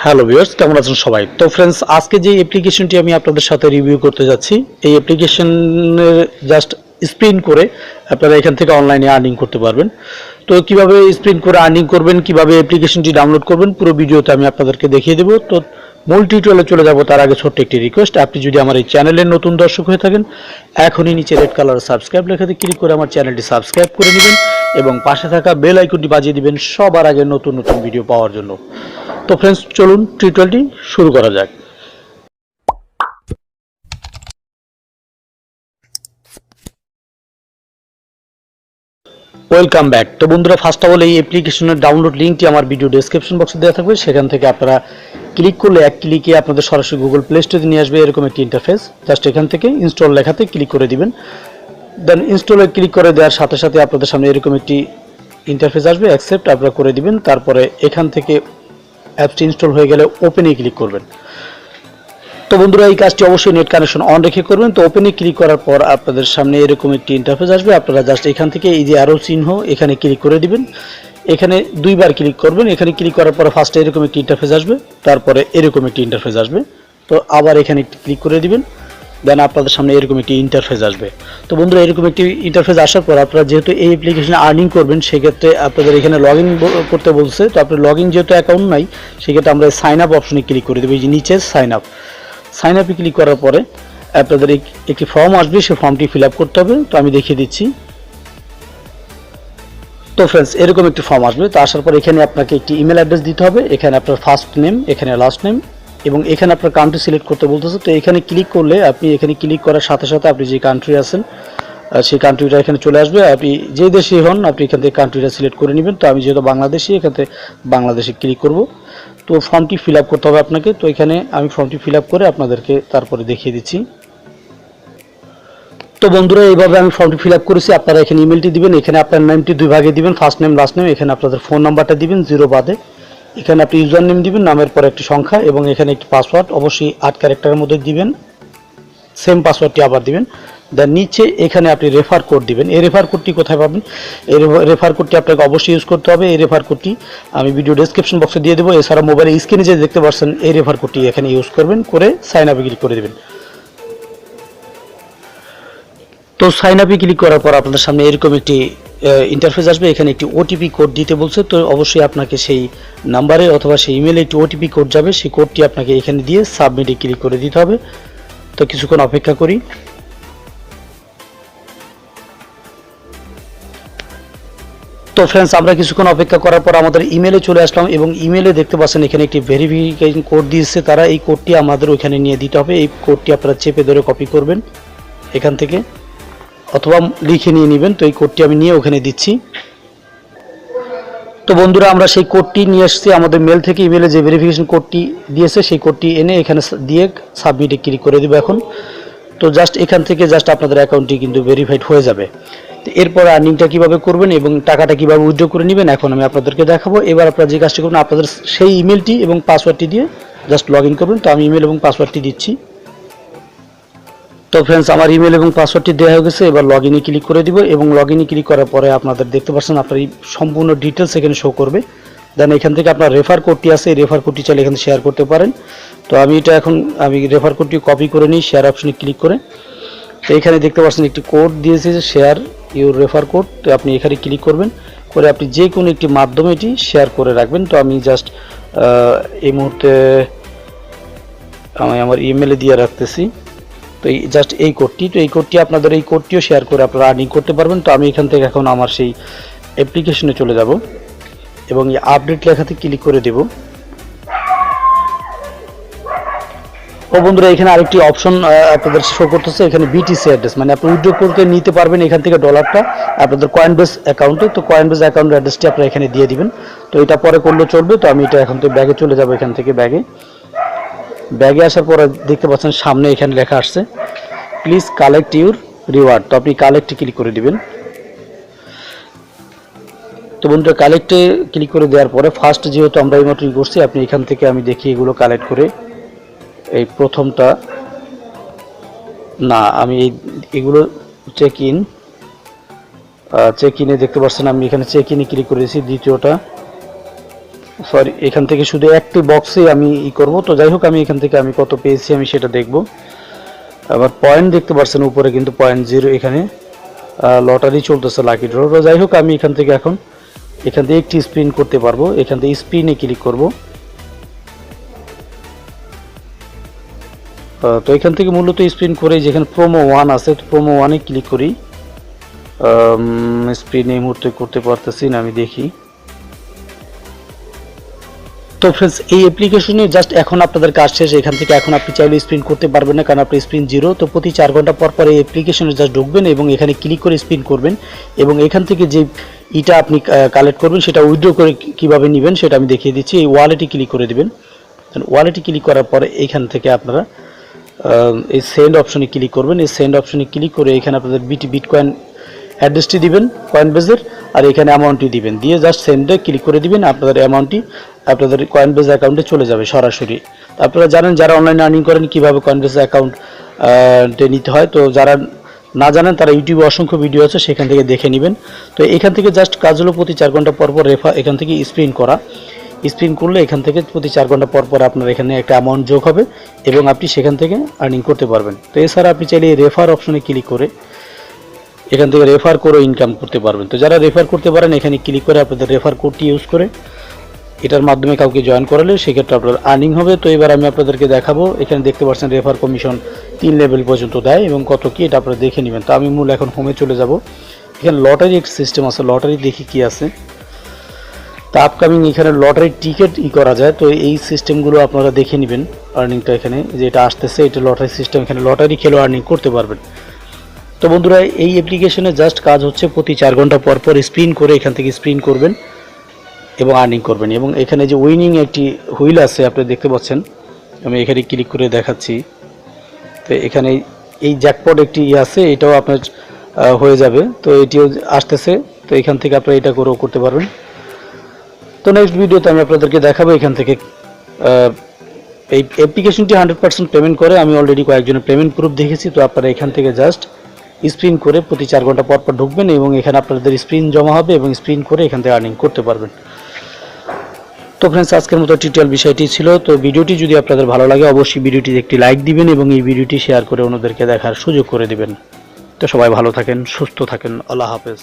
Hello viewers, কেমন আছেন সবাই? তো ফ্রেন্ডস, আজকে যে অ্যাপ্লিকেশনটি আমি আপনাদের সাথে রিভিউ করতে যাচ্ছি, এই অ্যাপ্লিকেশনের জাস্ট স্পিন করে আপনারা এখান থেকে অনলাইনে আর্নিং করতে পারবেন। তো কিভাবে স্পিন করে আর্নিং করবেন, কিভাবে অ্যাপ্লিকেশনটি ডাউনলোড করবেন, পুরো ভিডিওতে আমি আপনাদেরকে দেখিয়ে দেবো। তো মূল টিউটোরিয়ালে চলে যাব তার আগে ছোট্ট একটি রিকোয়েস্ট, আপনি যদি আমার এই চ্যানেলের নতুন দর্শক হয়ে থাকেন, এখনই নিচে রেড কালার সাবস্ক্রাইব লেখাতে ক্লিক করে আমার চ্যানেলটি সাবস্ক্রাইব করে নেবেন এবং পাশে থাকা বেল আইকনটি বাজিয়ে দিবেন সবার আগে নতুন নতুন ভিডিও পাওয়ার জন্য। তো ফ্রেন্ডস, চলুন টিউটোরিয়ালটি শুরু করা যাক। Welcome back. তো বন্ধুরা, ফার্স্ট অফ অল এই অ্যাপ্লিকেশনের ডাউনলোড লিঙ্কটি আমার ভিডিও ডেসক্রিপশন বক্সে দেওয়া থাকবে, সেখান থেকে আপনারা ক্লিক করলে এক ক্লিকে আপনাদের সরাসরি গুগল প্লে স্টোরে নিয়ে আসবে এরকম একটি ইন্টারফেস। জাস্ট এখান থেকে ইনস্টল লেখাতে ক্লিক করে দিবেন। দেন ইনস্টলে ক্লিক করে দেওয়ার সাথে সাথে আপনাদের সামনে এরকম একটি ইন্টারফেস আসবে, অ্যাকসেপ্ট আপনারা করে দিবেন। তারপরে এখান থেকে অ্যাপসটি ইনস্টল হয়ে গেলে ওপেনে ক্লিক করবেন। তো বন্ধুরা, এই কাজটি অবশ্যই নেট কানেকশন অন রেখে করবেন। তো ওপেনে ক্লিক করার পর আপনাদের সামনে এরকম একটি ইন্টারফেস আসবে। আপনারা জাস্ট এখান থেকে এই যে অ্যারো চিহ্ন, এখানে ক্লিক করে দিবেন। এখানে দুইবার ক্লিক করবেন। এখানে ক্লিক করার পর ফার্স্টে এরকম একটি ইন্টারফেস আসবে, তারপরে এরকম একটি ইন্টারফেস আসবে। তো আবার এখানে ক্লিক করে দিবেন। দেন আপনাদের সামনে এরকম একটি ইন্টারফেস আসবে। তো বন্ধুরা, এরকম একটি ইন্টারফেস আসার পর আপনারা যেহেতু এই অ্যাপ্লিকেশনে আর্নিং করবেন, সেক্ষেত্রে আপনাদের এখানে লগ ইন করতে বলছে। তো আপনার লগ ইন যেহেতু অ্যাকাউন্ট নাই, সেক্ষেত্রে আমরা সাইন আপ অপশনে ক্লিক করে দেবো। এই যে নিচে সাইন আপে ক্লিক করার পরে আপনাদের একটি ফর্ম আসবে, সেই ফর্মটি ফিল আপ করতে হবে। তো আমি দেখিয়ে দিচ্ছি। তো ফ্রেন্ডস, এরকম একটি ফর্ম আসবে। তো আসার পর এখানে আপনাকে একটি ইমেল অ্যাড্রেস দিতে হবে। এখানে আপনার ফার্স্ট নেম, এখানে লাস্ট নেম এবং এখানে আপনার কান্ট্রি সিলেক্ট করতে বলতেছে। তো এখানে ক্লিক করলে আপনি এখানে ক্লিক করার সাথে সাথে আপনি যে কান্ট্রি আছেন সেই কান্ট্রিটা এখানে চলে আসবে। আপনি যে দেশে হন আপনি এখান থেকে কান্ট্রিটা সিলেক্ট করে নেবেন। তো আমি যেহেতু বাংলাদেশি, এখান থেকে বাংলাদেশে ক্লিক করব। তো ফর্মটি ফিল আপ করতে হবে আপনাকে। তো এখানে আমি ফর্মটি ফিল আপ করে আপনাদেরকে তারপরে দেখিয়ে দিচ্ছি। তো বন্ধুরা, এইভাবে আমি ফর্মটি ফিল আপ করেছি। আপনারা এখানে ইমেলটি দিবেন। এখানে আপনার নামটি দুই ভাগে দিবেন, ফার্স্ট নেম লাস্ট নেম। এখানে আপনাদের ফোন নাম্বারটা দিবেন 0 বাদে। এখানে আপনি ইউজার নেম দিবেন, নামের পর একটি সংখ্যা এবং এখানে একটি পাসওয়ার্ড, অবশ্যই 8 ক্যারেক্টারের মধ্যে দিবেন। সেম পাসওয়ার্ডটি আবার দিবেন। দেন নিচে এখানে আপনি রেফার কোড দিবেন। এই রেফার কোডটি কোথায় পাবেন? এই রেফার কোডটি আপনাকে অবশ্যই ইউজ করতে হবে। এই রেফার কোডটি আমি ভিডিও ডেসক্রিপশন বক্সে দিয়ে দেবো। এছাড়া মোবাইলের স্ক্রিনে যে দেখতে পাচ্ছেন এই রেফার কোডটি এখানে ইউজ করবেন, করে সাইন আপে ক্লিক করে দেবেন। তো সাইন আপে ক্লিক করার পর আপনাদের সামনে এরকম একটি ইন্টারফেস আসবে। এখানে একটি ওটিপি কোড দিতে বলছে। তো অবশ্যই আপনাকে সেই নাম্বারে অথবা সেই ইমেলে একটি ওটিপি কোড যাবে, সেই কোডটি আপনাকে এখানে দিয়ে সাবমিটে ক্লিক করে দিতে হবে। তো কিছুক্ষণ অপেক্ষা করি। তো ফ্রেন্ডস, আমরা কিছুক্ষণ অপেক্ষা করার পর আমাদের ইমেলে চলে আসলাম এবং ইমেলে দেখতে পাচ্ছেন এখানে একটি ভেরিফিকেশন কোড দিয়েছে তারা। এই কোডটি আমাদের ওইখানে নিয়ে দিতে হবে। এই কোডটি আপনারা চেপে ধরে কপি করবেন এখান থেকে, অথবা লিখে নিয়ে নেবেন। তো এই কোডটি আমি নিয়ে ওখানে দিচ্ছি। তো বন্ধুরা, আমরা সেই কোডটি নিয়ে এসেছি আমাদের মেল থেকে। ইমেলে যে ভেরিফিকেশন কোডটি দিয়েছে সেই কোডটি এনে এখানে দিয়ে সাবমিটে ক্লিক করে দেবো এখন। তো জাস্ট এখান থেকে জাস্ট আপনাদের অ্যাকাউন্টটি কিন্তু ভেরিফাইড হয়ে যাবে। তো এরপর আর্নিংটা কীভাবে করবেন এবং টাকাটা কীভাবে উইথড্র করে নেবেন এখন আমি আপনাদেরকে দেখাবো। এবার আপনারা যে কাজটি করবেন, আপনাদের সেই ইমেলটি এবং পাসওয়ার্ডটি দিয়ে জাস্ট লগ ইন করবেন। তো আমি ইমেল এবং পাসওয়ার্ডটি দিচ্ছি। তো ফ্রেন্ডস, আমার ইমেল এবং পাসওয়ার্ডটি দেওয়া হয়ে গেছে। এবার লগ ইনে ক্লিক করে দিব এবং লগ ইনে ক্লিক করার পরে আপনাদের দেখতে পাচ্ছেন আপনার এই সম্পূর্ণ ডিটেলস এখানে শো করবে। দেন এখান থেকে আপনার রেফার কোডটি আছে, এই রেফার কোডটি চাইলে এখানে শেয়ার করতে পারেন। তো আমি রেফার কোডটি কপি করে নিই শেয়ার অপশনে ক্লিক করে। তো এখানে দেখতে পাচ্ছেন একটি কোড দিয়েছে যে শেয়ার ইউর রেফার কোড। তো আপনি এখানে ক্লিক করবেন, করে আপনি যে কোনো একটি মাধ্যমে এটি শেয়ার করে রাখবেন। তো আমি জাস্ট এই মুহূর্তে আমি আমার ইমেলে দিয়ে রাখতেছি। তো এই জাস্ট এই কোডটি, তো এই কোডটি আপনাদের এই কোডটিও শেয়ার করে আপনারা আর্নিং করতে পারবেন। তো আমি এখান থেকে এখন আমার সেই অ্যাপ্লিকেশনে চলে যাব এবং এই আপডেট লেখাতে ক্লিক করে দেব। ও বন্ধুরা, এখানে আরেকটি অপশন আপনাদের শো করতেছে, এখানে বিটিসি অ্যাড্রেস, মানে আপনি উইথড্র করতে নিতে পারবেন এখান থেকে ডলারটা আপনাদের কয়েনবেস অ্যাকাউন্টে। তো কয়েনবেস অ্যাকাউন্ট অ্যাড্রেসটি আপনারা এখানে দিয়ে দিবেন। তো এটা পরে করলে চলবে। তো আমি এটা এখন থেকে ব্যাগে চলে যাব। এখান থেকে ব্যাগে আসার পরে দেখতে পাচ্ছেন সামনে এখানে লেখা আসছে প্লিজ কালেক্ট ইউর রিওয়ার্ড। তো আপনি কালেক্টে ক্লিক করে দিবেন। তো বন্ধুরা, কালেক্টে ক্লিক করে দেওয়ার পরে ফার্স্ট যেহেতু আমরা এই মাত্র করছি, আপনি এখান থেকে আমি দেখি এগুলো কালেক্ট করে এই প্রথমটা না, আমি এগুলো চেক ইনে দেখতে পাচ্ছেন আমি এখানে চেক ইনে ক্লিক করে দিয়েছি। দ্বিতীয়টা সরি, এখান থেকে শুধু একটি বক্সে আমি করব। তো যাই হোক, আমি এখান থেকে আমি কত পেয়েছি আমি সেটা দেখব। আবার পয়েন্ট দেখতে পাচ্ছেন উপরে কিন্তু 0.0 এখানে লটারি চলতেছে, লাকি ড্র। তো যাই হোক, আমি এখান থেকে একটি স্পিন করতে পারবো। এখান থেকে স্পিনে ক্লিক করব। তো এখান থেকে মূলত স্পিন করে যেখানে প্রোমো 1 আছে, প্রোমো 1-এ ক্লিক করি। স্পিন এই মুহূর্তে করতে পারতেছি না, আমি দেখি। তো ফ্রেন্ডস, এই অ্যাপ্লিকেশনে জাস্ট এখন আপনাদের কাজ শেষ। এখান থেকে এখন আপনি চাইলে স্পিন করতে পারবেন না, কারণ আপনার স্পিন 0। তো প্রতি 4 ঘন্টা পর পর এই অ্যাপ্লিকেশনে জাস্ট ঢুকবেন এবং এখানে ক্লিক করে স্পিন করবেন, এবং এখান থেকে যে ইটা আপনি কালেক্ট করবেন সেটা উইথড্র করে কিভাবে নেবেন সেটা আমি দেখিয়ে দিচ্ছি। এই ওয়ালেটে ক্লিক করে দিবেন। ওয়ালেটে ক্লিক করার পরে এখান থেকে আপনারা এই সেন্ড অপশনে ক্লিক করবেন। এই সেন্ড অপশনে ক্লিক করে এখানে আপনাদের বিটকয়েন অ্যাড্রেসটি দিবেন কয়েন বেজের, আর এখানে অ্যামাউন্টটি দিবেন, দিয়ে জাস্ট সেন্ডে ক্লিক করে দিবেন। আপনাদের অ্যামাউন্টটি আপনাদের কয়েন বেজ অ্যাকাউন্টে চলে যাবে সরাসরি। আপনারা জানেন যারা অনলাইন আর্নিং করেন কীভাবে কয়েন বেজ অ্যাকাউন্টে নিতে হয়। তো যারা না জানেন তারা ইউটিউবে অসংখ্য ভিডিও আছে, সেখান থেকে দেখে নেবেন। তো এখান থেকে জাস্ট কাজ হলো প্রতি 4 ঘন্টা পর পর এখান থেকে স্পিন করা। স্পিন করলে এখান থেকে প্রতি 4 ঘন্টা পর পর আপনার এখানে একটা অ্যামাউন্ট যোগ হবে এবং আপনি সেখান থেকে আর্নিং করতে পারবেন। তো এছাড়া আপনি চাইলে রেফার অপশনে ক্লিক করে এখান থেকে রেফার করে ইনকাম করতে পারবেন। তো যারা রেফার করতে পারেন এখানে ক্লিক করে আপনাদের রেফার কোডটি ইউজ করে এটার মাধ্যমে কাউকে জয়েন করালে সেক্ষেত্রে আপনার আর্নিং হবে। তো এবার আমি আপনাদেরকে দেখাবো। এখানে দেখতে পাচ্ছেন রেফার কমিশন 3 লেভেল পর্যন্ত দেয় এবং কত কি এটা আপনারা দেখে নেবেন। তো আমি মূল এখন হোমে চলে যাব। এখানে লটারি একটা সিস্টেম আছে, লটারি দেখি কি আছে। তো আপকামিং এখানে লটারি টিকিট করা যায়। তো এই সিস্টেমগুলো আপনারা দেখে নেবেন। আর্নিংটা এখানে যেটা আসতেছে এটা লটারি সিস্টেম, এখানে লটারি খেলেও আর্নিং করতে পারবেন। তো বন্ধুরা, এই অ্যাপ্লিকেশনে জাস্ট কাজ হচ্ছে প্রতি 4 ঘন্টা পর পর স্পিন করে এখান থেকে স্পিন করবেন এবং আর্নিং করবেন। এবং এখানে যে উইনিং একটি হুইল আছে আপনি দেখতে পাচ্ছেন, আমি এখানে ক্লিক করে দেখাচ্ছি। তো এখানে এই জ্যাকপট একটি আছে, এটাও আপনার হয়ে যাবে। তো এটিও আসতেছে, তো এখান থেকে আপনারা এটা করেও করতে পারবেন। তো নেক্সট ভিডিওতে আমি আপনাদেরকে দেখাবো এখান থেকে এই অ্যাপ্লিকেশনটি 100% পেমেন্ট করে। আমি অলরেডি কয়েকজনের পেমেন্ট প্রুফ দেখেছি। তো আপনারা এখান থেকে জাস্ট স্পিন করে প্রতি 4 ঘন্টা পর পর ঢুকবেন এবং এখানে আপনাদের স্পিন জমা হবে এবং স্পিন করে এখান থেকে আর্নিং করতে পারবেন। তো ফ্রেন্ডস, আজকের মতো টিউটোরিয়াল বিষয়টি ছিল। তো ভিডিওটি যদি আপনাদের ভালো লাগে অবশ্যই ভিডিওটিতে একটি লাইক দিবেন এবং এই ভিডিওটি শেয়ার করে অন্যদেরকে দেখার সুযোগ করে দিবেন। তো সবাই ভালো থাকেন, সুস্থ থাকেন। আল্লাহ হাফেজ।